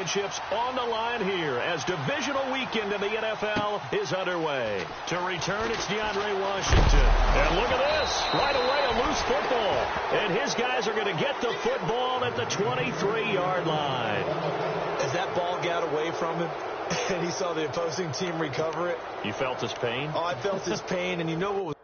championships on the line here as divisional weekend in the NFL is underway. To return, it's DeAndre Washington. And look at this. Right away, a loose football. And his guys are going to get the football at the 23-yard line. As that ball got away from him, and he saw the opposing team recover it. You felt his pain? Oh, I felt his pain, and you know what was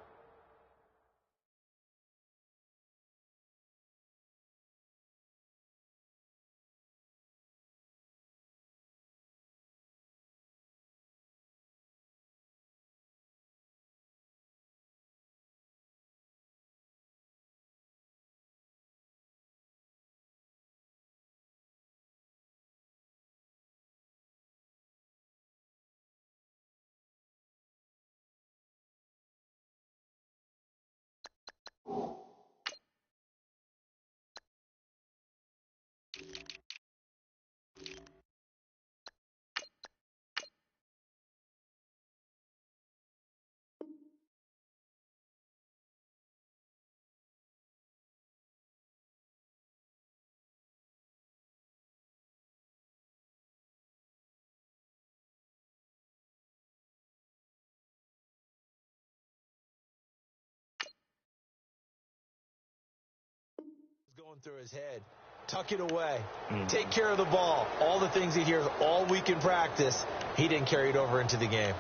going through his head. Tuck it away. Take care of the ball. All the things he hears all week in practice, he didn't carry it over into the game.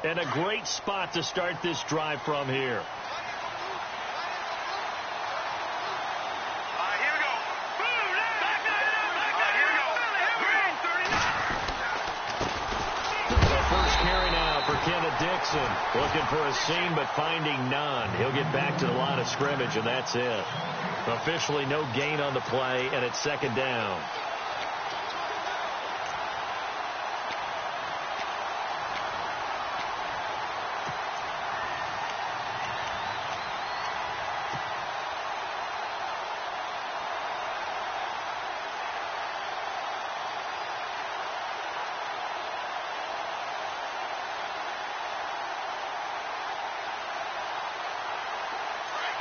And a great spot to start this drive from here. Dixon looking for a seam but finding none. He'll get back to the line of scrimmage, and that's it. Officially no gain on the play, and it's second down.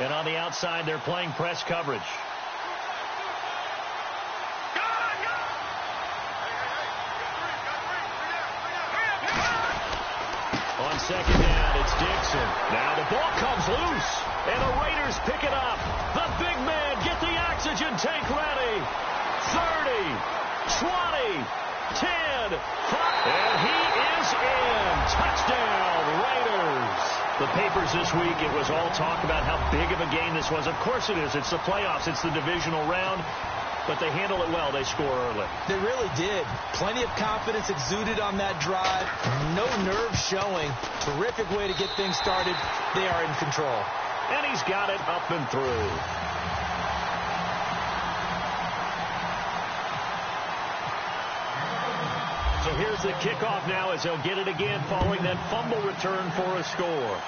And on the outside, they're playing press coverage. On second down, it's Dixon. Now the ball comes loose, and the Raiders pick it up. The big man, get the oxygen tank ready. 30, 20, 10, 5, and he is in. Touchdown, Raiders. The papers this week, it was all talk about how big of a game this was. Of course it is. It's the playoffs. It's the divisional round. But they handle it well. They score early. They really did. Plenty of confidence exuded on that drive. No nerves showing. Terrific way to get things started. They are in control. And he's got it up and through. So here's the kickoff now as they'll get it again following that fumble return for a score.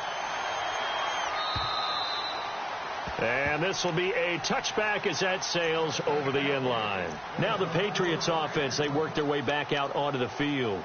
And this will be a touchback as that sails over the end line. Now the Patriots offense, they work their way back out onto the field.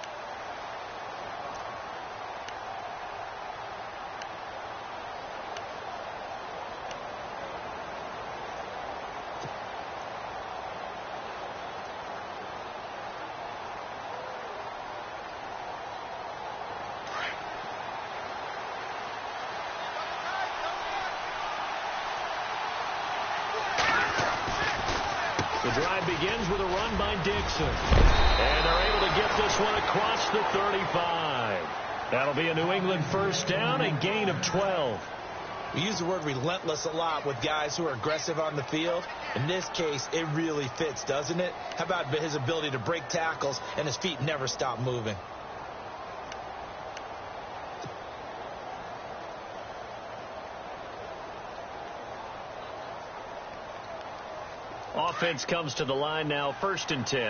The drive begins with a run by Dixon. And they're able to get this one across the 35. That'll be a New England first down, a gain of 12. We use the word relentless a lot with guys who are aggressive on the field. In this case, it really fits, doesn't it? How about his ability to break tackles and his feet never stop moving? Offense comes to the line now, 1st and 10.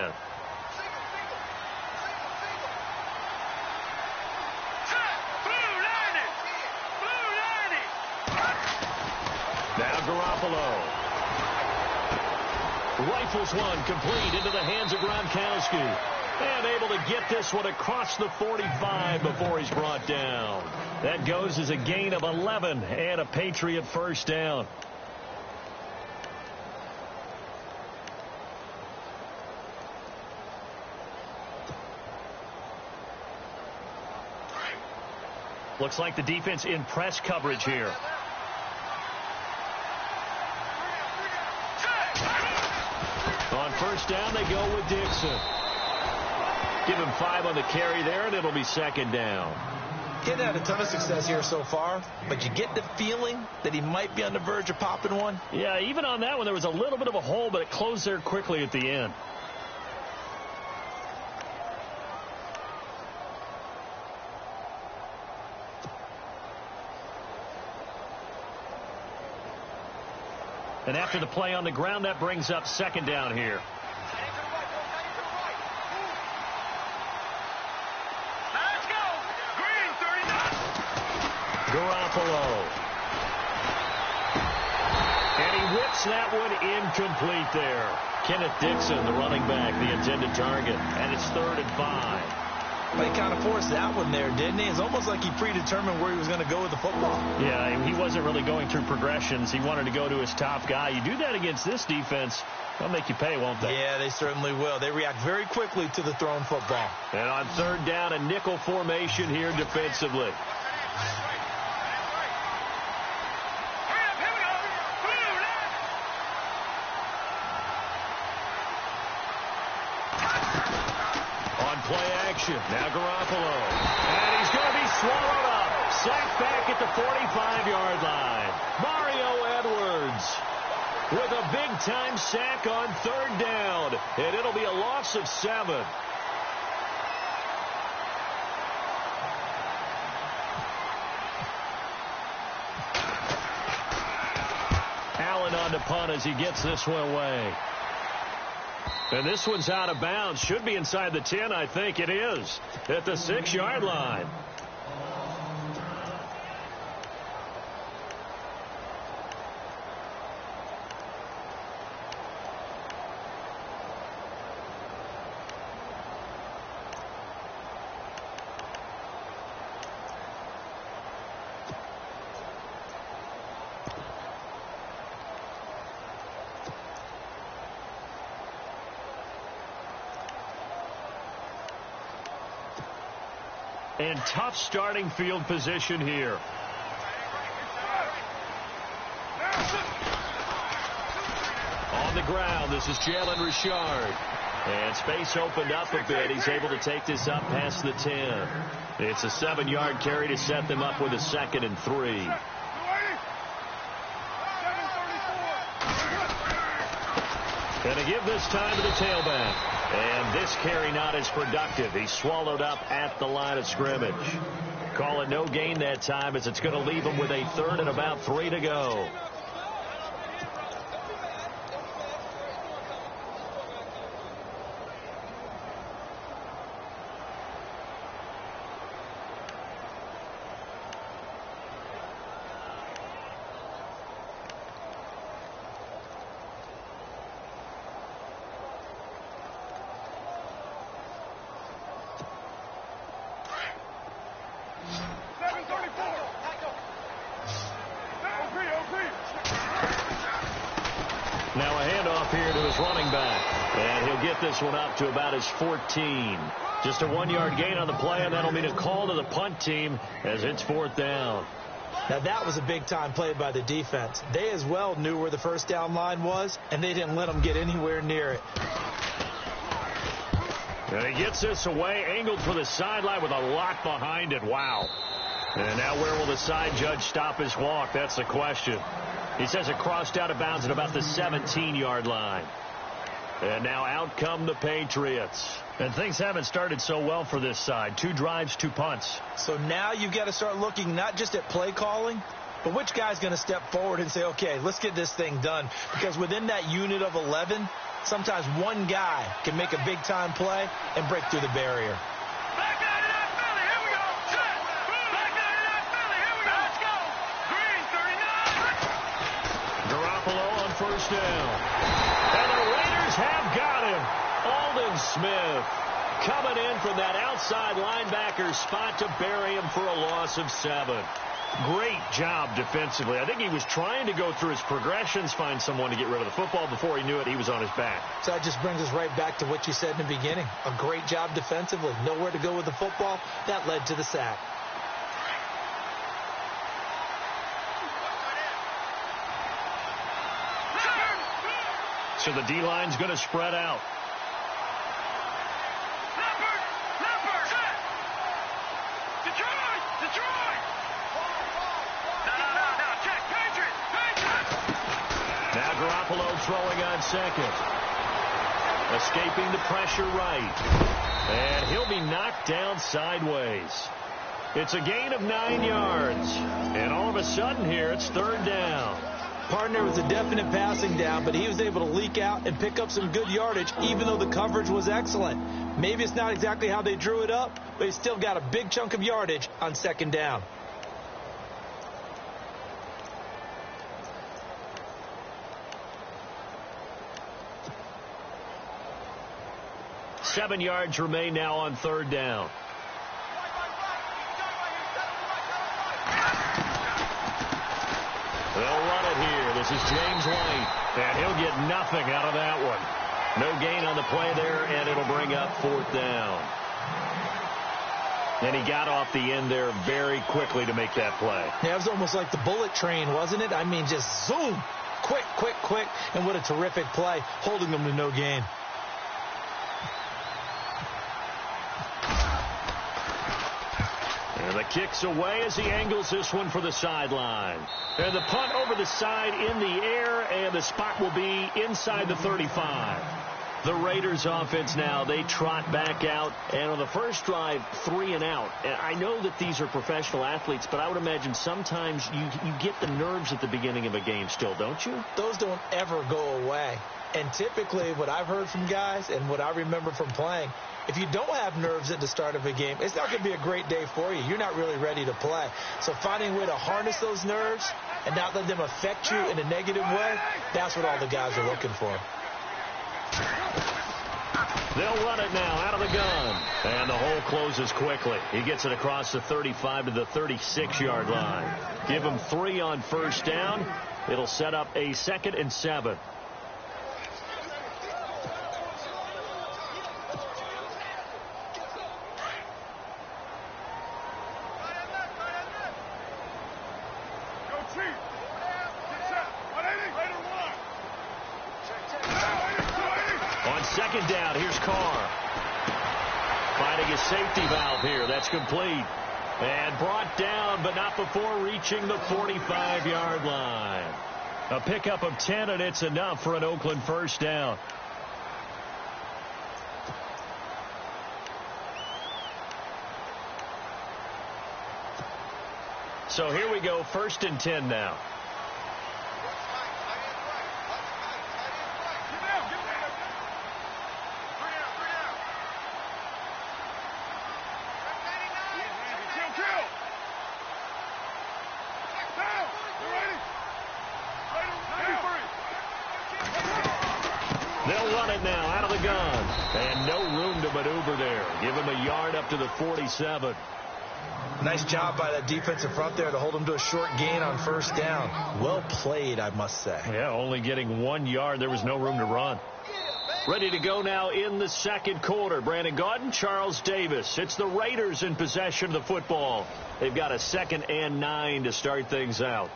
Now Garoppolo. Rifles one complete into the hands of Gronkowski. And able to get this one across the 45 before he's brought down. That goes as a gain of 11 and a Patriot first down. Looks like the defense in press coverage here. On first down, they go with Dixon. Give him 5 on the carry there, and it'll be second down. He hasn't had a ton of success here so far, but you get the feeling that he might be on the verge of popping one. Yeah, even on that one, there was a little bit of a hole, but it closed there quickly at the end. And after the play on the ground, that brings up second down here. Garoppolo. And he whips that one incomplete there. Kenneth Dixon, the running back, the intended target. And it's 3rd and 5. But he kind of forced that one there, didn't he? It's almost like he predetermined where he was going to go with the football. Yeah, he wasn't really going through progressions. He wanted to go to his top guy. You do that against this defense, they'll make you pay, won't they? Yeah, they certainly will. They react very quickly to the thrown football. And on 3rd down, a nickel formation here defensively. Play action. Now Garoppolo. And he's going to be swallowed up. Sacked back at the 45-yard line. Mario Edwards with a big-time sack on 3rd down. And it'll be a loss of 7. Allen on the punt as he gets this one away. And this one's out of bounds. Should be inside the 10, I think it is. At the 6-yard line. And tough starting field position here. On the ground, this is Jalen Richard. And space opened up a bit. He's able to take this up past the 10. It's a 7-yard carry to set them up with a 2nd and 3. And to give this time to the tailback. And this carry not as productive. He's swallowed up at the line of scrimmage. Call it no gain that time as it's going to leave him with a 3rd and about 3 to go. Now a handoff here to his running back. And he'll get this one up to about his 14. Just a 1-yard gain on the play, and that'll mean a call to the punt team as it's 4th down. Now that was a big-time play by the defense. They as well knew where the first down line was, and they didn't let them get anywhere near it. And he gets this away, angled for the sideline with a lot behind it. Wow. And now where will the side judge stop his walk? That's the question. He says it crossed out of bounds at about the 17-yard line. And now out come the Patriots. And things haven't started so well for this side. 2 drives, 2 punts. So now you've got to start looking not just at play calling, but which guy's going to step forward and say, okay, let's get this thing done. Because within that unit of 11, sometimes one guy can make a big-time play and break through the barrier. First down. And the Raiders him. Aldon Smith coming in from that outside linebacker spot to bury him for a loss of 7. Great job defensively. I think he was trying to go through his progressions, find someone to get rid of the football. Before he knew it, he was on his back. So that just brings us right back to what you said in the beginning. A great job defensively. Nowhere to go with the football. That led to the sack. So the D-line's going to spread out. Now Garoppolo throwing on second. Escaping the pressure right. And he'll be knocked down sideways. It's a gain of 9 yards. And all of a sudden here, it's 3rd down. Partner was a definite passing down, but he was able to leak out and pick up some good yardage, even though the coverage was excellent. Maybe it's not exactly how they drew it up, but he still got a big chunk of yardage on 2nd down. Seven yards remain now on 3rd down. They'll run it here. This is James White, and he'll get nothing out of that one. No gain on the play there, and it'll bring up 4th down. And he got off the end there very quickly to make that play. Yeah, it was almost like the bullet train, wasn't it? I mean, just zoom. Quick, quick, quick. And what a terrific play, holding them to no gain. And the kick's away as he angles this one for the sideline. And the punt over the side in the air, and the spot will be inside the 35. The Raiders offense now, they trot back out, and on the first drive, 3 and out. And I know that these are professional athletes, but I would imagine sometimes you get the nerves at the beginning of a game still, don't you? Those don't ever go away. And typically what I've heard from guys and what I remember from playing, if you don't have nerves at the start of a game, it's not going to be a great day for you. You're not really ready to play. So finding a way to harness those nerves and not let them affect you in a negative way, that's what all the guys are looking for. They'll run it now out of the gun. And the hole closes quickly. He gets it across the 35 to the 36-yard line. Give him 3 on 1st down. It'll set up a 2nd and 7. On 2nd down, here's Carr. Finding his safety valve here. That's complete. And brought down, but not before reaching the 45-yard line. A pickup of 10, and it's enough for an Oakland 1st down. So here we go, 1st and 10 now. They'll run it now out of the gun. And no room to maneuver there. Give him a yard up to the 47. Nice job by that defensive front there to hold him to a short gain on 1st down. Well played, I must say. Yeah, only getting 1 yard. There was no room to run. Ready to go now in the 2nd quarter. Brandon Gaudin, Charles Davis. It's the Raiders in possession of the football. They've got a 2nd and 9 to start things out.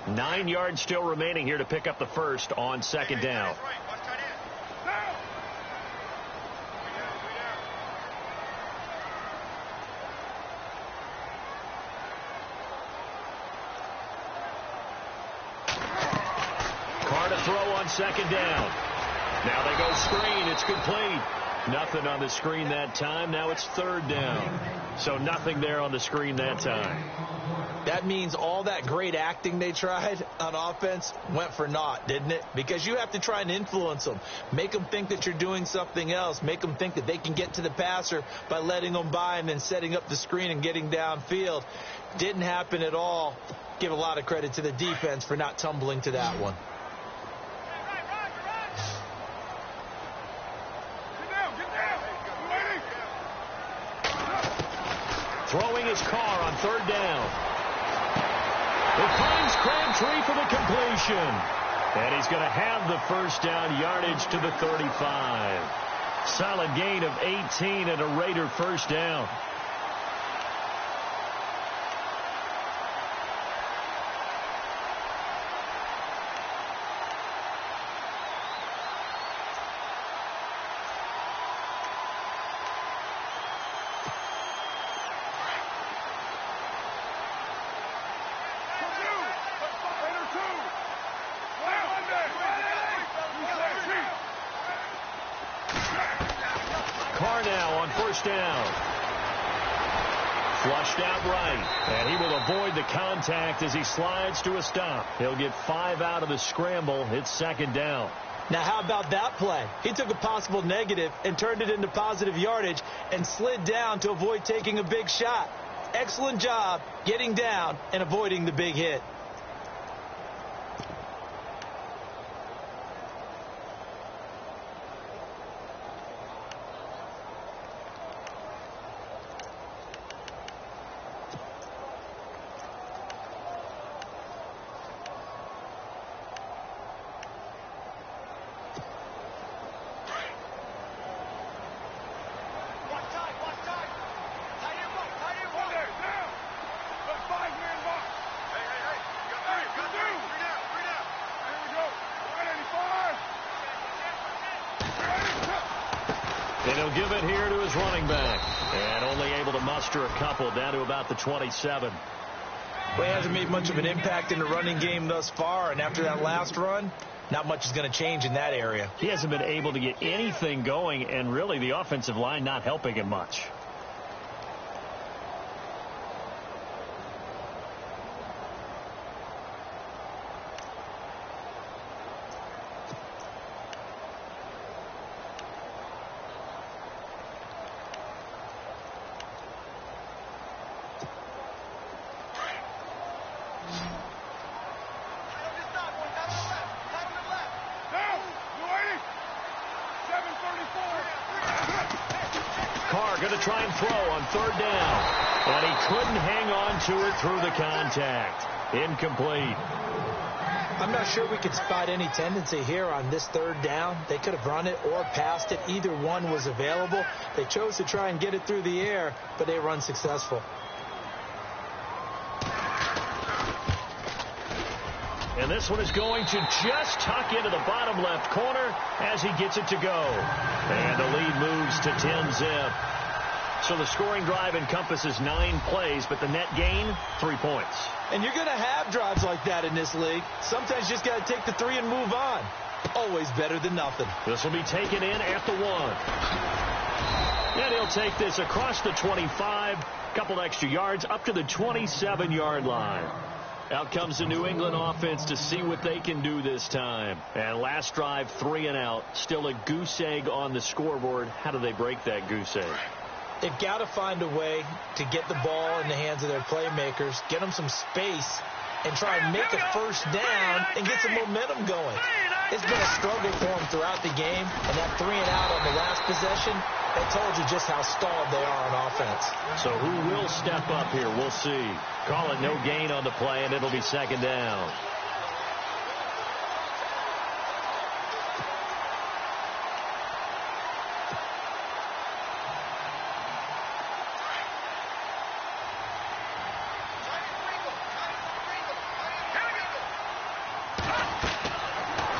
Nine yards still remaining here to pick up the 1st on 2nd down. Carr to throw on 2nd down. Now they go screen. It's complete. Nothing on the screen that time. Now it's third down. So nothing there on the screen that time. That means all that great acting they tried on offense went for naught, didn't it? Because you have to try and influence them. Make them think that you're doing something else. Make them think that they can get to the passer by letting them by and then setting up the screen and getting downfield. Didn't happen at all. Give a lot of credit to the defense for not tumbling to that one. Throwing his car on third down. It finds Crabtree for the completion. And he's going to have the first down yardage to the 35. Solid gain of 18 and a Raider first down. Down. Flushed out right, and he will avoid the contact as he slides to a stop. He'll get 5 out of the scramble. It's second down. Now, how about that play? He took a possible negative and turned it into positive yardage and slid down to avoid taking a big shot. Excellent job getting down and avoiding the big hit. And he'll give it here to his running back. And only able to muster a couple down to about the 27. Well, he hasn't made much of an impact in the running game thus far. And after that last run, not much is going to change in that area. He hasn't been able to get anything going, and really the offensive line not helping him much. Going to try and throw on third down. And he couldn't hang on to it through the contact. Incomplete. I'm not sure we could spot any tendency here on this third down. They could have run it or passed it. Either one was available. They chose to try and get it through the air, but they were unsuccessful. And this one is going to just tuck into the bottom left corner as he gets it to go. And the lead moves to 10-zip. So the scoring drive encompasses 9 plays, but the net gain, 3 points. And you're going to have drives like that in this league. Sometimes you just got to take the 3 and move on. Always better than nothing. This will be taken in at the 1. And he'll take this across the 25, couple extra yards up to the 27-yard line. Out comes the New England offense to see what they can do this time. And last drive, 3 and out. Still a goose egg on the scoreboard. How do they break that goose egg? They've got to find a way to get the ball in the hands of their playmakers, get them some space, and try and make a first down and get some momentum going. It's been a struggle for them throughout the game, and that 3 and out on the last possession, that told you just how stalled they are on offense. So who will step up here? We'll see. Call it no gain on the play, and it'll be second down.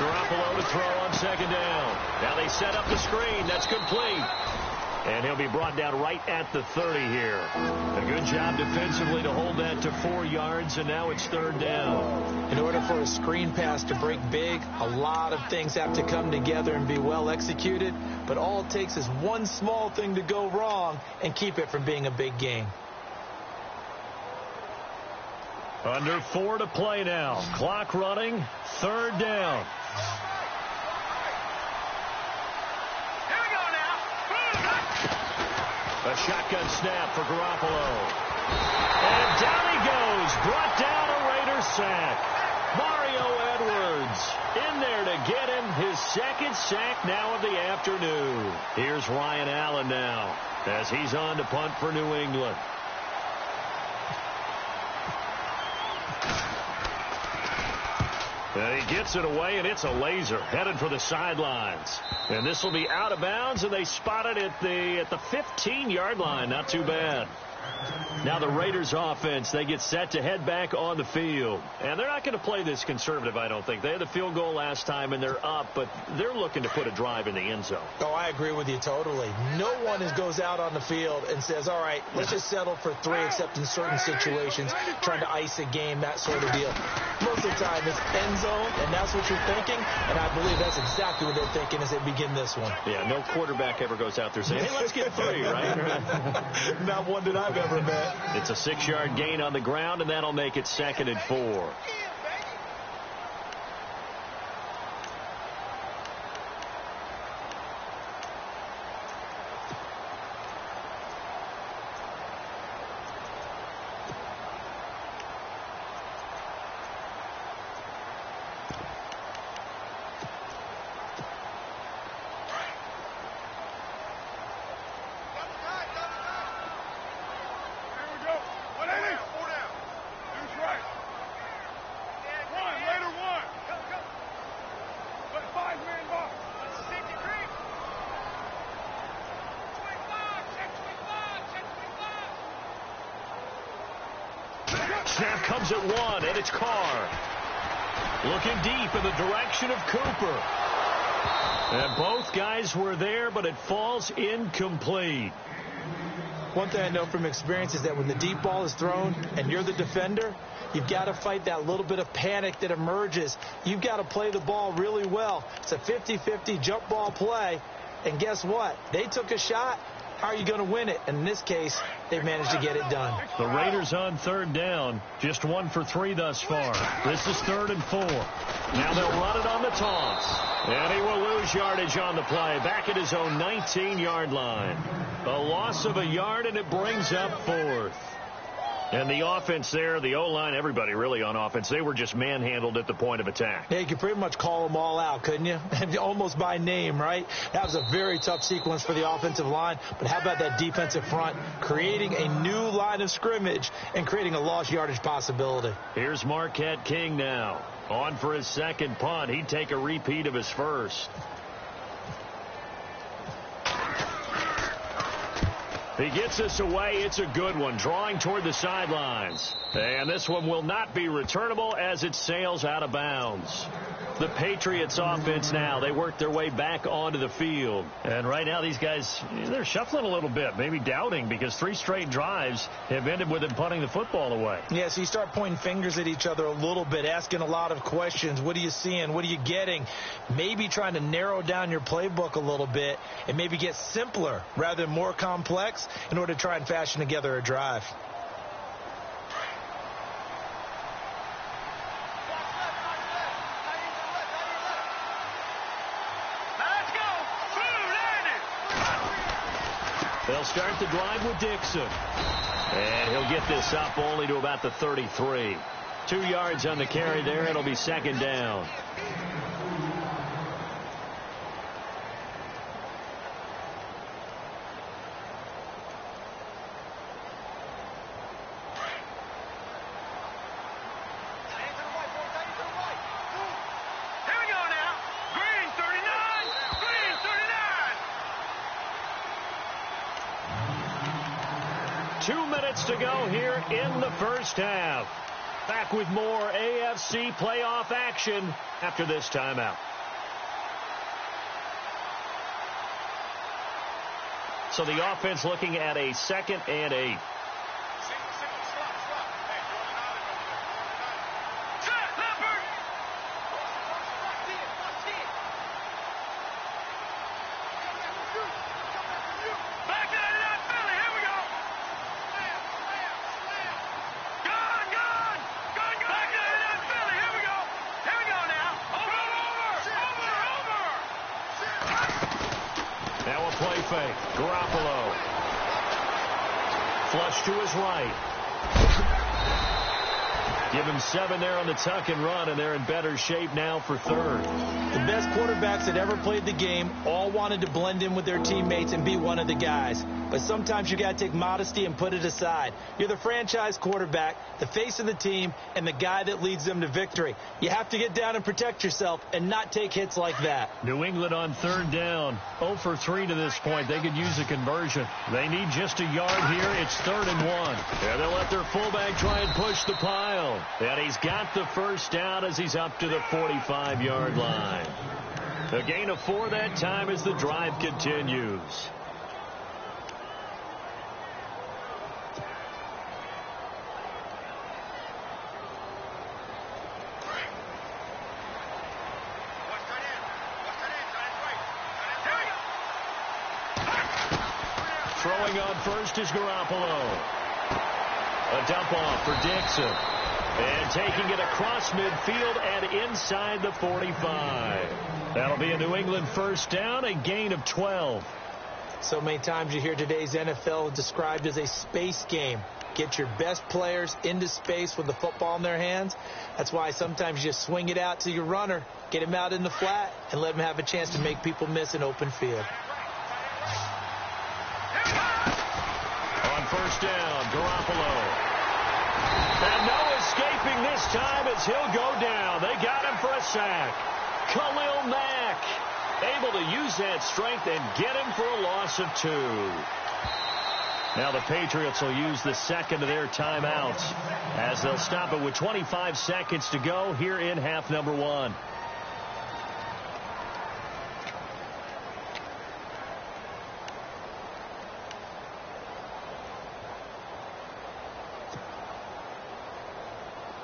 Garoppolo to throw on second down. Now they set up the screen. That's complete. And he'll be brought down right at the 30 here. A good job defensively to hold that to 4 yards, and now it's 3rd down. In order for a screen pass to break big, a lot of things have to come together and be well executed, but all it takes is one small thing to go wrong and keep it from being a big gain. Under 4 to play now. Clock running, 3rd down. A shotgun snap for Garoppolo. And down he goes. Brought down a Raiders sack. Mario Edwards in there to get him his 2nd sack now of the afternoon. Here's Ryan Allen now as he's on to punt for New England. And he gets it away, and it's a laser headed for the sidelines. And this will be out of bounds, and they spot it at the 15-yard line. Not too bad. Now the Raiders offense, they get set to head back on the field. And they're not going to play this conservative, I don't think. They had the field goal last time, and they're up, but they're looking to put a drive in the end zone. Oh, I agree with you totally. No one goes out on the field and says, all right, let's just settle for 3, except in certain situations, trying to ice a game, that sort of deal. Most of the time, it's end zone, and that's what you're thinking, and I believe that's exactly what they're thinking as they begin this one. Yeah, no quarterback ever goes out there saying, hey, let's get 3, right? Not one that I've ever met. It's a 6-yard gain on the ground, and that'll make it 2nd and 4. Snap comes at 1, and it's Carr. Looking deep in the direction of Cooper. And both guys were there, but it falls incomplete. One thing I know from experience is that when the deep ball is thrown and you're the defender, you've got to fight that little bit of panic that emerges. You've got to play the ball really well. It's a 50-50 jump ball play. And guess what? They took a shot. How are you going to win it? And in this case, they managed to get it done. The Raiders on 3rd down. Just 1 for 3 thus far. This is 3rd and 4. Now they'll run it on the toss. And he will lose yardage on the play. Back at his own 19-yard line. A loss of a yard, and it brings up 4th. And the offense there, the O-line, everybody really on offense, they were just manhandled at the point of attack. Yeah, you could pretty much call them all out, couldn't you? Almost by name, right? That was a very tough sequence for the offensive line. But how about that defensive front creating a new line of scrimmage and creating a lost yardage possibility? Here's Marquette King now. On for his 2nd punt. He'd take a repeat of his first. He gets this away. It's a good one. Drawing toward the sidelines. And this one will not be returnable as it sails out of bounds. The Patriots offense now, they work their way back onto the field. And right now these guys, they're shuffling a little bit, maybe doubting, because 3 straight drives have ended with them punting the football away. Yeah, so you start pointing fingers at each other a little bit, asking a lot of questions. What are you seeing? What are you getting? Maybe trying to narrow down your playbook a little bit and maybe get simpler rather than more complex in order to try and fashion together a drive. They'll start the drive with Dixon. And he'll get this up only to about the 33. 2 yards on the carry there. It'll be 2nd down. To go here in the first half. Back with more AFC playoff action after this timeout. So the offense looking at a 2nd and 8. Now a play fake. Garoppolo. Flush to his right. Give him 7 there on the tuck and run, and they're in better shape now for 3rd. The best quarterbacks that ever played the game all wanted to blend in with their teammates and be one of the guys. But sometimes you got to take modesty and put it aside. You're the franchise quarterback, the face of the team, and the guy that leads them to victory. You have to get down and protect yourself and not take hits like that. New England on 3rd down. 0 for 3 to this point. They could use a conversion. They need just a yard here. It's 3rd and 1. And they'll let their fullback try and push the pile. And he's got the first down as he's up to the 45-yard line. A gain of 4 that time as the drive continues. Throwing on first is Garoppolo. A dump off for Dixon. And taking it across midfield and inside the 45. That'll be a New England first down, a gain of 12. So many times you hear today's NFL described as a space game. Get your best players into space with the football in their hands. That's why sometimes you just swing it out to your runner, get him out in the flat, and let him have a chance to make people miss an open field. On first down, Garoppolo. And no escaping this time as he'll go down. They got him for a sack. Khalil Mack able to use that strength and get him for a loss of 2. Now the Patriots will use the second of their timeouts as they'll stop it with 25 seconds to go here in half number 1.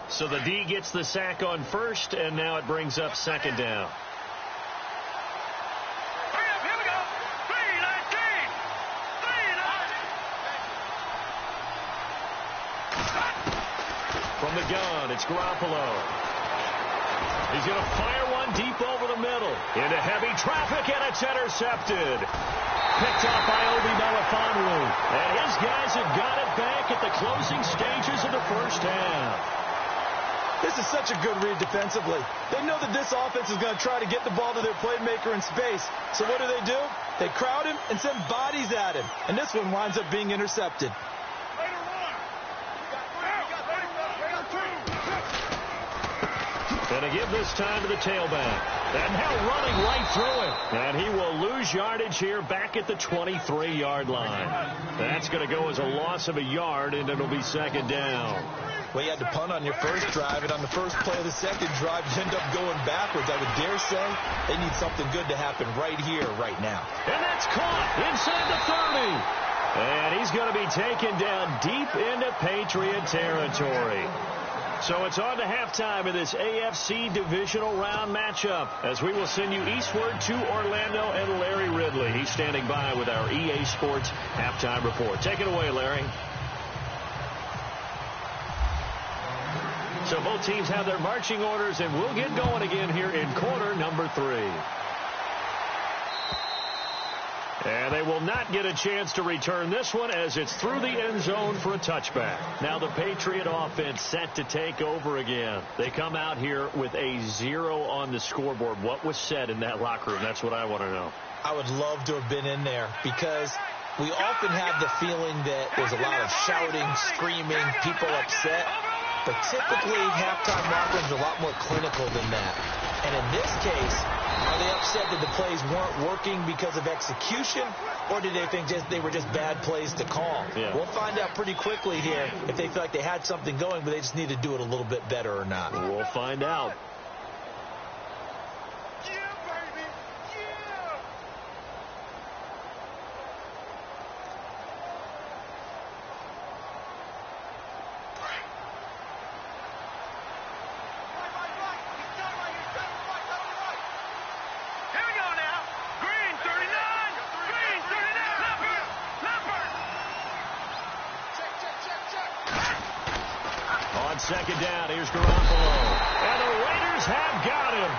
So the D gets the sack on first, and now it brings up 2nd down. Here we go. 3-19. From the gun, it's Garoppolo. He's going to fire one deep over the middle. Into heavy traffic, and it's intercepted. Picked off by Obi Melifonwu. And his guys have got it back at the closing stages of the first half. This is such a good read defensively. They know that this offense is going to try to get the ball to their playmaker in space. So what do? They crowd him and send bodies at him. And this one winds up being intercepted. And to give this time to the tailback. And now running right through it. And he will lose yardage here back at the 23-yard line. That's going to go as a loss of a yard, and it'll be 2nd down. Well, you had to punt on your first drive, and on the first play of the second drive, you end up going backwards. I would dare say they need something good to happen right here, right now. And that's caught inside the 30. And he's going to be taken down deep into Patriot territory. So it's on to halftime in this AFC divisional round matchup as we will send you eastward to Orlando and Larry Ridley. He's standing by with our EA Sports halftime report. Take it away, Larry. So both teams have their marching orders, and we'll get going again here in quarter number 3. And they will not get a chance to return this one as it's through the end zone for a touchback. Now the Patriot offense set to take over again. They come out here with a 0 on the scoreboard. What was said in that locker room? That's what I want to know. I would love to have been in there because we often have the feeling that there's a lot of shouting, screaming, people upset. But typically, halftime locker rooms are a lot more clinical than that. And in this case, are they upset that the plays weren't working because of execution, or did they think they were just bad plays to call? Yeah. We'll find out pretty quickly here if they feel like they had something going, but they just need to do it a little bit better or not. We'll find out. On second down, here's Garoppolo. And the Raiders have got him.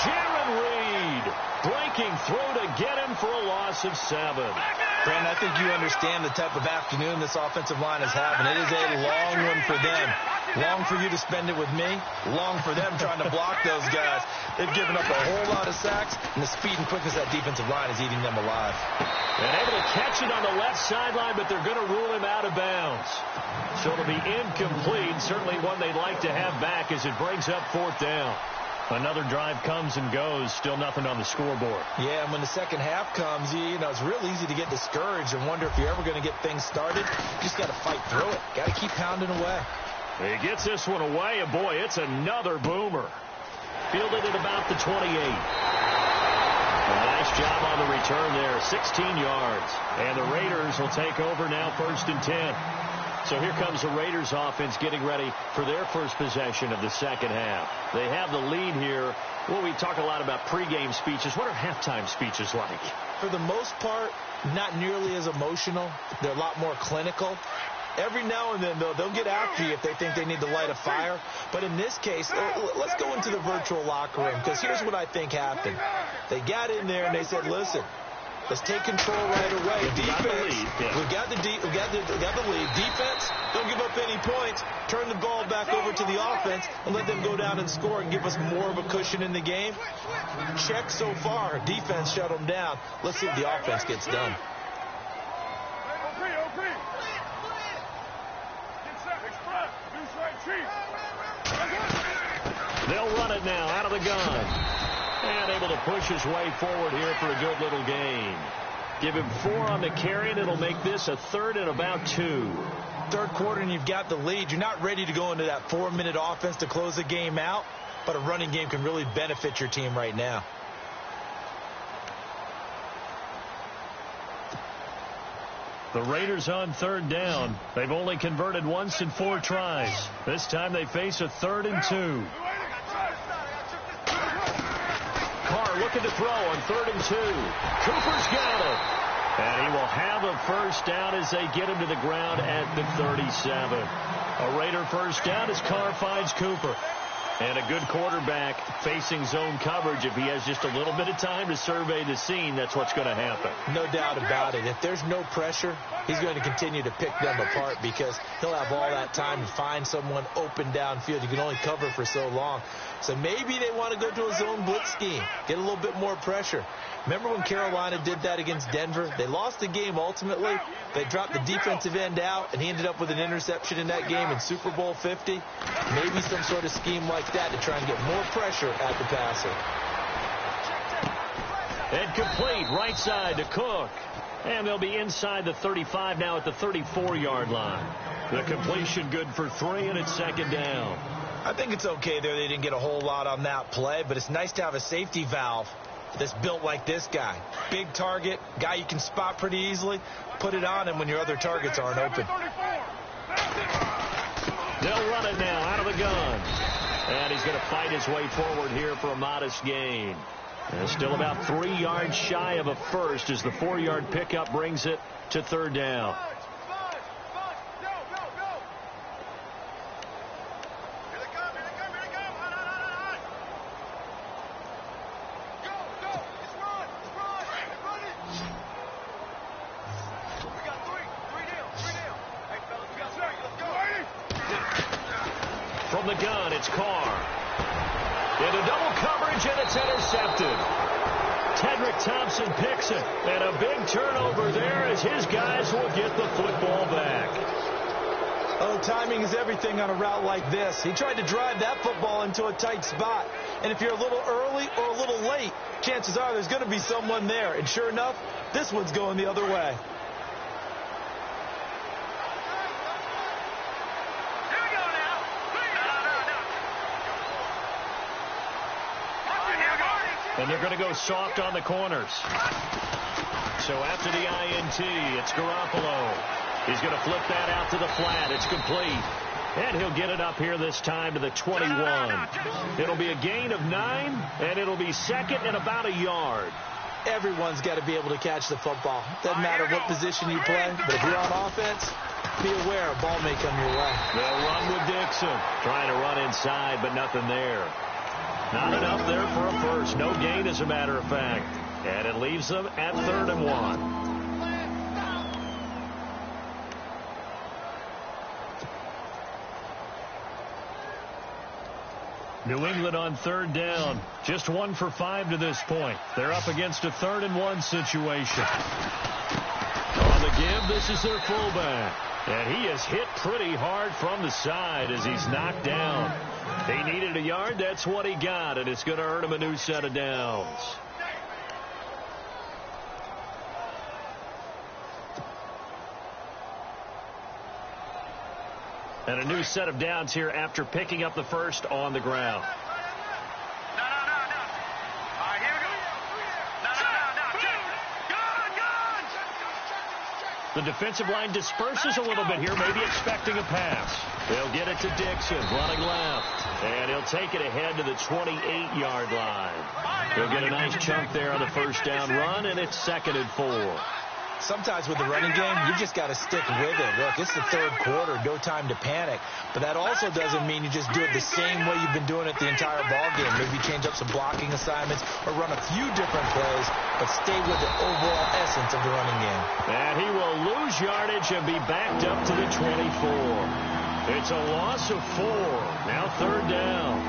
Jaron Reed breaking through to get him for a loss of 7. Brandon, I think you understand the type of afternoon this offensive line is having. It is a long one for them. Long for you to spend it with me. Long for them trying to block those guys. They've given up a whole lot of sacks, and the speed and quickness of that defensive line is eating them alive. And able to catch it on the left sideline, but they're going to rule him out of bounds. So it'll be incomplete. Certainly one they'd like to have back as it brings up 4th down. Another drive comes and goes. Still nothing on the scoreboard. Yeah, and when the second half comes, you know, it's real easy to get discouraged and wonder if you're ever going to get things started. You just got to fight through it. Got to keep pounding away. He gets this one away, and boy, it's another boomer. Fielded at about the 28. Nice job on the return there. 16 yards. And the Raiders will take over now 1st and 10. So here comes the Raiders offense getting ready for their first possession of the second half. They have the lead here. Well, we talk a lot about pregame speeches. What are halftime speeches like? For the most part, not nearly as emotional. They're a lot more clinical. Every now and then, though, they'll get after you if they think they need to light a fire. But in this case, let's go into the virtual locker room, because here's what I think happened. They got in there and they said, listen, let's take control right away. Defense, we've got the lead. Defense, don't give up any points. Turn the ball back over to the offense and let them go down and score and give us more of a cushion in the game. Check so far. Defense shut them down. Let's see if the offense gets done. They'll run it now out of the gun. And able to push his way forward here for a good little gain. Give him 4 on the carry, and it'll make this a 3rd and about 2. Third quarter, and you've got the lead. You're not ready to go into that 4-minute offense to close the game out, but a running game can really benefit your team right now. The Raiders on 3rd down. They've only converted once in 4 tries. This time they face a 3rd and 2. Carr looking to throw on 3rd and 2. Cooper's got it. And he will have a first down as they get him to the ground at the 37. A Raider first down as Carr finds Cooper. And a good quarterback facing zone coverage. If he has just a little bit of time to survey the scene, that's what's going to happen. No doubt about it. If there's no pressure, he's going to continue to pick them apart because he'll have all that time to find someone open downfield. You can only cover for so long. So maybe they want to go to a zone blitz scheme, get a little bit more pressure. Remember when Carolina did that against Denver? They lost the game ultimately. They dropped the defensive end out, and he ended up with an interception in that game in Super Bowl 50. Maybe some sort of scheme like that to try and get more pressure at the passer. And complete right side to Cook. And they'll be inside the 35 now at the 34-yard line. The completion good for 3, and it's 2nd down. I think it's okay there. They didn't get a whole lot on that play, but it's nice to have a safety valve that's built like this guy. Big target, guy you can spot pretty easily. Put it on him when your other targets aren't open. They'll run it now out of the gun. And he's going to fight his way forward here for a modest gain. And still about 3 yards shy of a first as the 4-yard pickup brings it to 3rd down. From the gun, it's Carr. Into double coverage, and it's intercepted. Tedrick Thompson picks it. And a big turnover there as his guys will get the football back. Oh, timing is everything on a route like this. He tried to drive that football into a tight spot. And if you're a little early or a little late, chances are there's going to be someone there. And sure enough, this one's going the other way. And they're going to go soft on the corners. So after the INT, it's Garoppolo. He's going to flip that out to the flat. It's complete. And he'll get it up here this time to the 21. It'll be a gain of 9, and it'll be 2nd and about a yard. everyone's got to be able to catch the football. Doesn't matter what position you play, but if you're on offense, be aware a ball may come your way. They'll run with Dixon. Trying to run inside, but nothing there. Not enough there for a first. No gain, as a matter of fact. And it leaves them at 3rd and 1. New England on 3rd down. Just 1 for 5 to this point. They're up against a 3rd and 1 situation. On the give, this is their fullback. And he is hit pretty hard from the side as he's knocked down. He needed a yard. That's what he got, and it's going to earn him a new set of downs. And a new set of downs here after picking up the first on the ground. No. All right, here we go. No. The defensive line disperses a little bit here, maybe expecting a pass. They'll get it to Dixon, running left. And he'll take it ahead to the 28-yard line. He'll get a nice chunk there on the first down run, and it's 2nd and 4. Sometimes with the running game, you just got to stick with it. Look, it's the 3rd quarter, no time to panic. But that also doesn't mean you just do it the same way you've been doing it the entire ball game. Maybe change up some blocking assignments or run a few different plays, but stay with the overall essence of the running game. And he will lose yardage and be backed up to the 24. It's a loss of 4. Now 3rd down.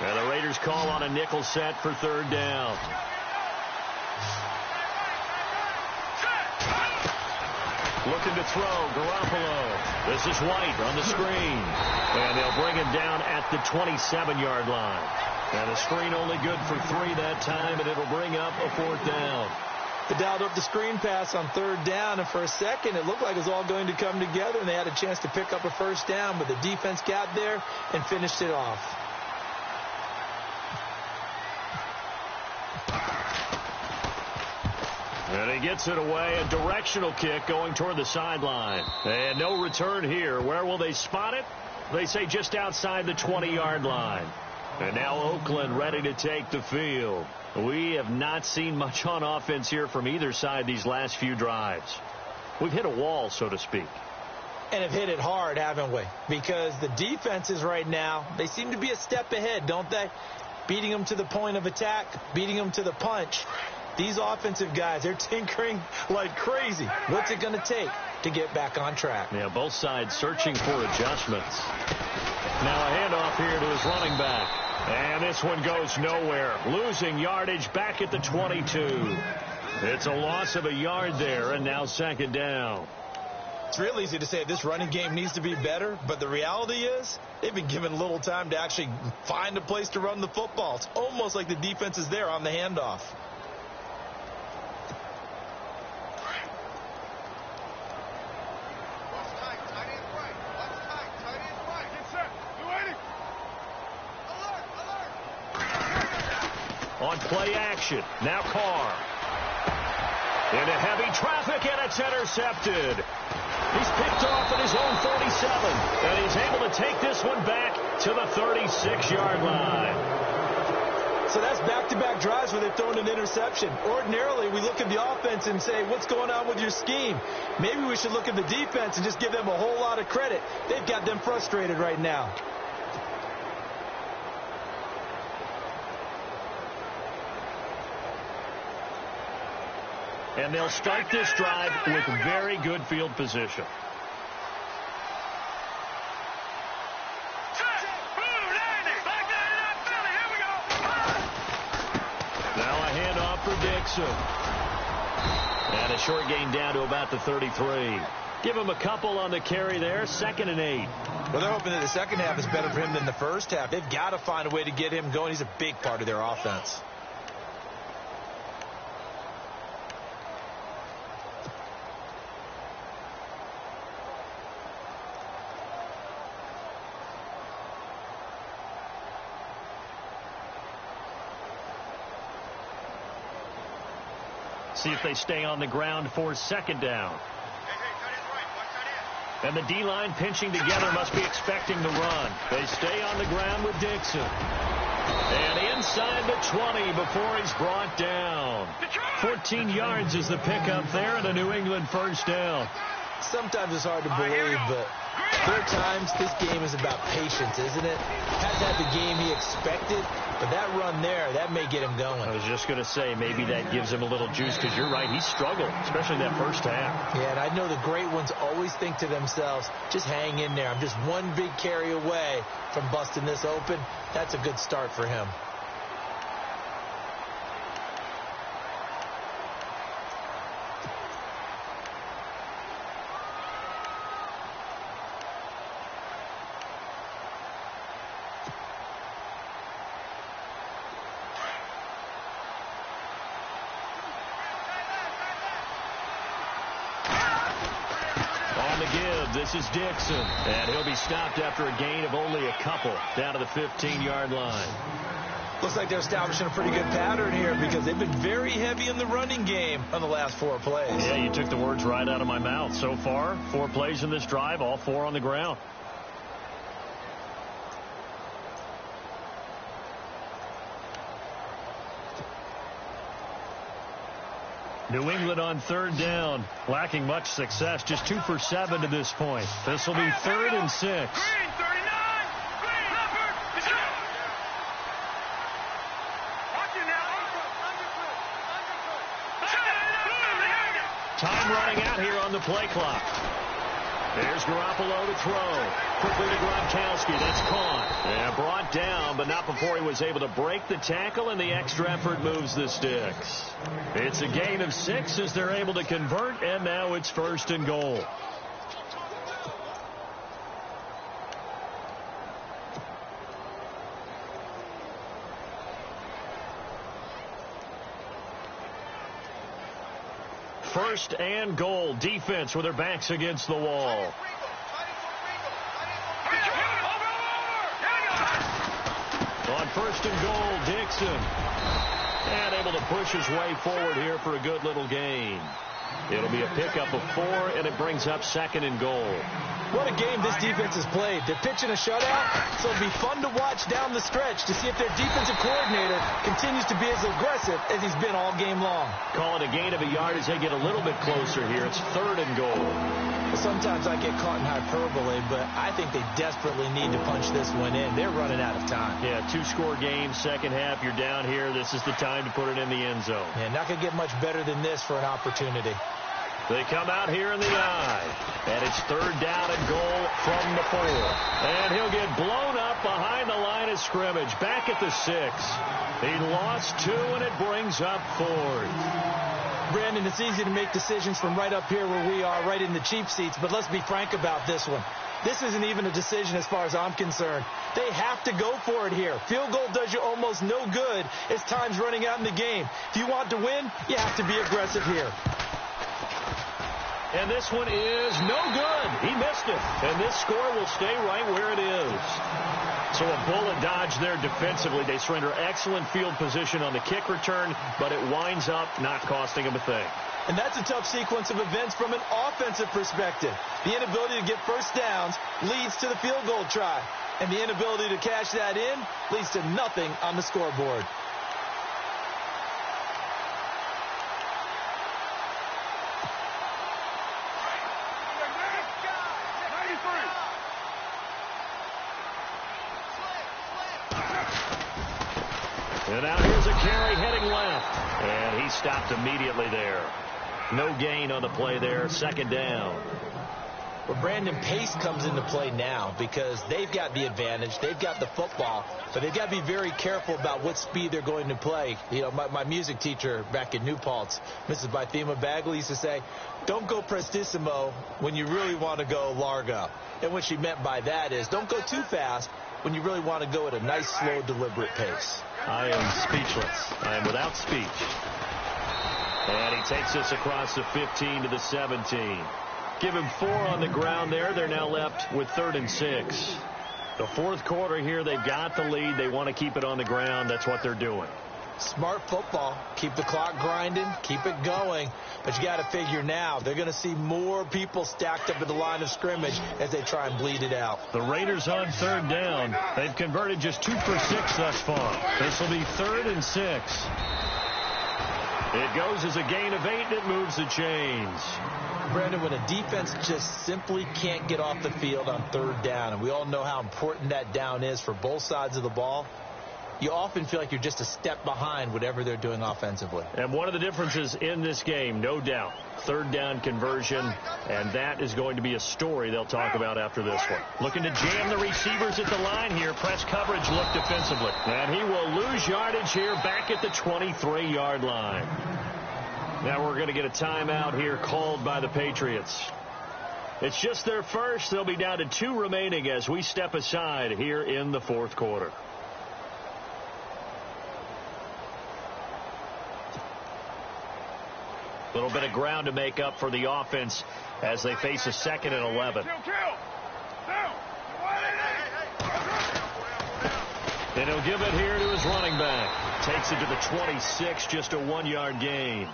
And the Raiders call on a nickel set for 3rd down. Looking to throw, Garoppolo. This is White on the screen. And they'll bring him down at the 27-yard line. And the screen only good for 3 that time, and it'll bring up a 4th down. They dialed up the screen pass on 3rd down, and for a second it looked like it was all going to come together, and they had a chance to pick up a first down, but the defense got there and finished it off. And he gets it away, a directional kick going toward the sideline. And no return here. Where will they spot it? They say just outside the 20-yard line. And now Oakland ready to take the field. We have not seen much on offense here from either side these last few drives. We've hit a wall, so to speak. And have hit it hard, haven't we? Because the defenses right now, they seem to be a step ahead, don't they? Beating them to the point of attack, beating them to the punch. These offensive guys, they're tinkering like crazy. What's it going to take to get back on track? Yeah, both sides searching for adjustments. Now a handoff here to his running back. And this one goes nowhere. Losing yardage back at the 22. It's a loss of a yard there, and now 2nd down. It's real easy to say this running game needs to be better, but the reality is they've been given little time to actually find a place to run the football. It's almost like the defense is there on the handoff. On play action, now Carr. Into heavy traffic, and it's intercepted. He's picked off at his own 37, and he's able to take this one back to the 36-yard line. So that's back-to-back drives where they've thrown an interception. Ordinarily, we look at the offense and say, what's going on with your scheme? Maybe we should look at the defense and just give them a whole lot of credit. They've got them frustrated right now. And they'll start this drive with very good field position. Now a handoff for Dixon. And a short gain down to about the 33. Give him a couple on the carry there. 2nd and 8. Well, they're hoping that the second half is better for him than the first half. They've got to find a way to get him going. He's a big part of their offense. See if they stay on the ground for 2nd down. And the D-line pinching together must be expecting the run. They stay on the ground with Dixon. And inside the 20 before he's brought down. 14 yards is the pickup there and a New England first down. Sometimes it's hard to believe, but there are times this game is about patience, isn't it? Hasn't had the game he expected, but that run there, that may get him going. I was just going to say, maybe that gives him a little juice, because you're right, he struggled, especially in that first half. Yeah, and I know the great ones always think to themselves, just hang in there. I'm just one big carry away from busting this open. That's a good start for him. This is Dixon, and he'll be stopped after a gain of only a couple down to the 15-yard line. Looks like they're establishing a pretty good pattern here because they've been very heavy in the running game on the last 4 plays. Yeah, you took the words right out of my mouth. So far, 4 plays in this drive, all 4 on the ground. New England on 3rd down, lacking much success, just 2 for 7 to this point. This will be 3rd and 6. Time running out here on the play clock. There's Garoppolo to throw. Quickly to Gronkowski. That's caught. And brought down, but not before he was able to break the tackle, and the extra effort moves the sticks. It's a gain of 6 as they're able to convert, and now it's 1st and goal. First and goal. Defense with their backs against the wall. On 1st and goal, Dixon. And able to push his way forward here for a good little gain. It'll be a pickup of 4, and it brings up 2nd and goal. What a game this defense has played. They're pitching a shutout, so it'll be fun to watch down the stretch to see if their defensive coordinator continues to be as aggressive as he's been all game long. Call it a gain of a yard as they get a little bit closer here. It's 3rd and goal. Sometimes I get caught in hyperbole, but I think they desperately need to punch this one in. They're running out of time. Yeah, 2-score game, second half. You're down here. This is the time to put it in the end zone. Yeah, not going to get much better than this for an opportunity. They come out here in the eye, and it's 3rd down and goal from the 4. And he'll get blown up behind the line of scrimmage, back at the 6. He lost 2, and it brings up 4th. Brandon, it's easy to make decisions from right up here where we are, right in the cheap seats, but let's be frank about this one. This isn't even a decision as far as I'm concerned. They have to go for it here. Field goal does you almost no good as time's running out in the game. If you want to win, you have to be aggressive here. And this one is no good. He missed it. And this score will stay right where it is. So a bullet dodge there defensively. They surrender excellent field position on the kick return, but it winds up not costing them a thing. And that's a tough sequence of events from an offensive perspective. The inability to get first downs leads to the field goal try. And the inability to cash that in leads to nothing on the scoreboard. And now here's a carry heading left. And he stopped immediately there. No gain on the play there. 2nd down. Well, Brandon, pace comes into play now because they've got the advantage. They've got the football, but they've got to be very careful about what speed they're going to play. You know, my music teacher back in New Paltz, Mrs. Bythema Bagley, used to say, don't go prestissimo when you really want to go largo. And what she meant by that is don't go too fast when you really want to go at a nice, slow, deliberate pace. I am speechless. I am without speech. And he takes this across the 15 to the 17. Give him 4 on the ground there. They're now left with 3rd and 6. The 4th quarter here, they've got the lead. They want to keep it on the ground. That's what they're doing. Smart football. Keep the clock grinding. Keep it going. But you got to figure now they're going to see more people stacked up at the line of scrimmage as they try and bleed it out. The Raiders on third down. They've converted just 2 for 6 thus far. This will be 3rd and 6. It goes as a gain of 8, and it moves the chains. Brandon, when a defense just simply can't get off the field on third down, and we all know how important that down is for both sides of the ball, you often feel like you're just a step behind whatever they're doing offensively. And one of the differences in this game, no doubt, third down conversion, and that is going to be a story they'll talk about after this one. Looking to jam the receivers at the line here. Press coverage look defensively. And he will lose yardage here back at the 23-yard line. Now we're going to get a timeout here called by the Patriots. It's just their first. They'll be down to 2 remaining as we step aside here in the fourth quarter. A little bit of ground to make up for the offense as they face a 2nd and 11. And he'll give it here to his running back. Takes it to the 26, just a 1-yard gain.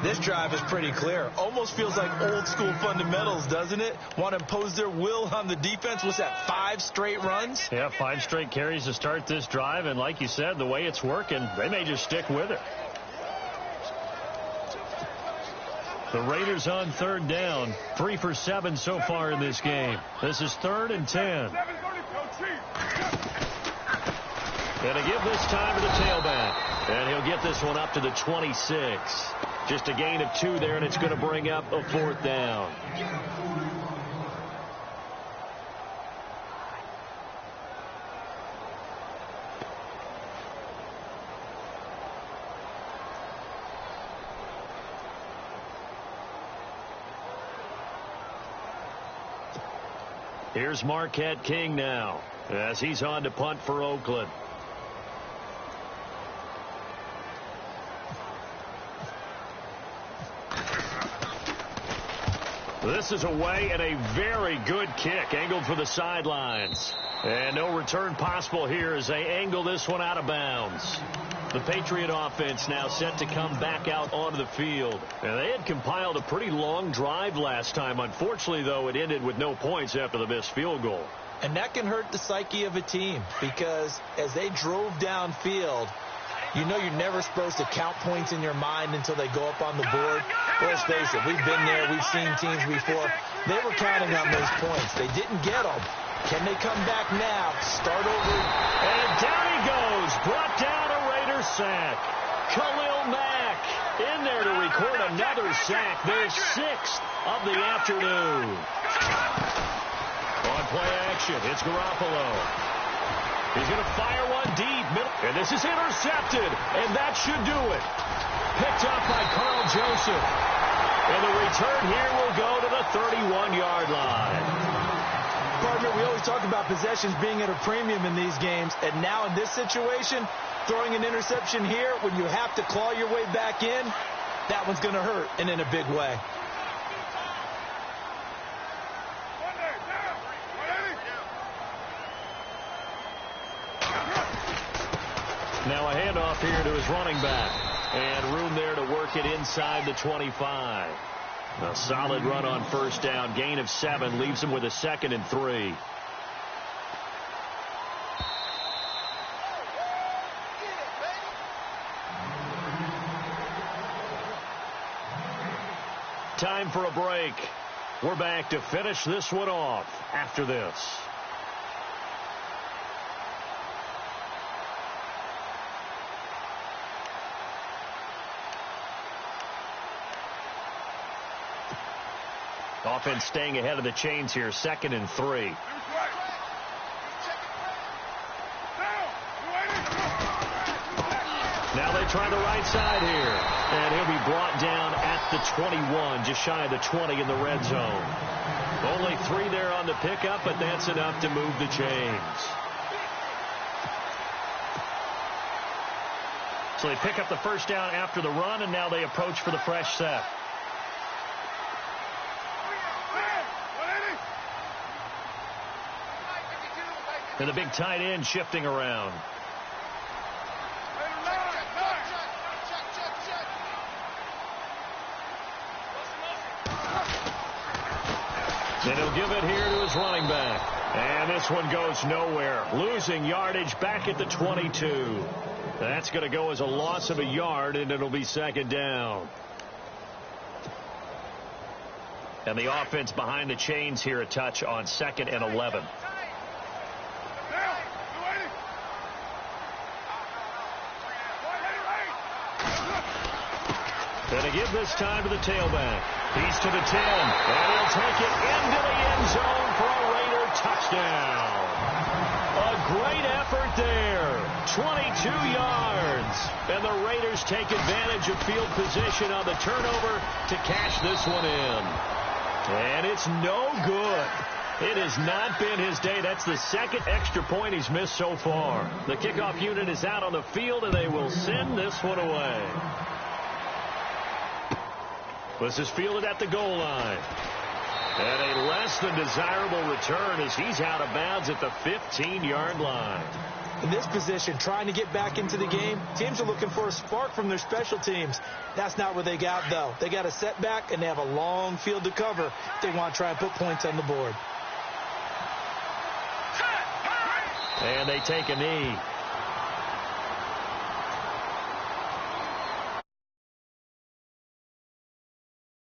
This drive is pretty clear. Almost feels like old school fundamentals, doesn't it? Want to impose their will on the defense. What's that, 5 straight runs? Yeah, 5 straight carries to start this drive. And like you said, the way it's working, they may just stick with it. The Raiders on third down, 3 for 7 so far in this game. This is 3rd and 10. And to give this time to the tailback. And he'll get this one up to the 26. Just a gain of 2 there, and it's going to bring up a 4th down. Here's Marquette King now as he's on to punt for Oakland. This is away and a very good kick angled for the sidelines. And no return possible here as they angle this one out of bounds. The Patriot offense now set to come back out onto the field. And they had compiled a pretty long drive last time. Unfortunately, though, it ended with no points after the missed field goal. And that can hurt the psyche of a team because as they drove downfield, you know you're never supposed to count points in your mind until they go up on the board. Well, let's face it, we've been there. We've seen teams before. They were counting on those points. They didn't get them. Can they come back now? Start over. And down he goes. Brought down a Raiders sack. Khalil Mack in there to record another sack. Their 6th of the afternoon. On play action, it's Garoppolo. He's going to fire one deep. And this is intercepted. And that should do it. Picked up by Carl Joseph. And the return here will go to the 31-yard line. Partner, we always talk about possessions being at a premium in these games. And now in this situation, throwing an interception here when you have to claw your way back in, that one's going to hurt, and in a big way. Now a handoff here to his running back. And room there to work it inside the 25. A solid run on first down. Gain of 7 leaves him with a 2nd and 3. Time for a break. We're back to finish this one off after this. Offense staying ahead of the chains here. 2nd and 3. Now they try the right side here. And he'll be brought down at the 21, just shy of the 20 in the red zone. Only 3 there on the pickup, but that's enough to move the chains. So they pick up the first down after the run, and now they approach for the fresh set. And the big tight end shifting around. And this one goes nowhere. Losing yardage back at the 22. That's going to go as a loss of a yard, and it'll be second down. And the offense behind the chains here a touch on 2nd and 11. Going to give this time to the tailback. He's to the 10, and he'll take it into the end zone for a Raider touchdown. A great effort there. 22 yards. And the Raiders take advantage of field position on the turnover to cash this one in. And it's no good. It has not been his day. That's the second extra point he's missed so far. The kickoff unit is out on the field, and they will send this one away. This is fielded at the goal line. And a less than desirable return as he's out of bounds at the 15-yard line. In this position, trying to get back into the game, teams are looking for a spark from their special teams. That's not what they got, though. They got a setback, and they have a long field to cover if they want to try and put points on the board. And they take a knee.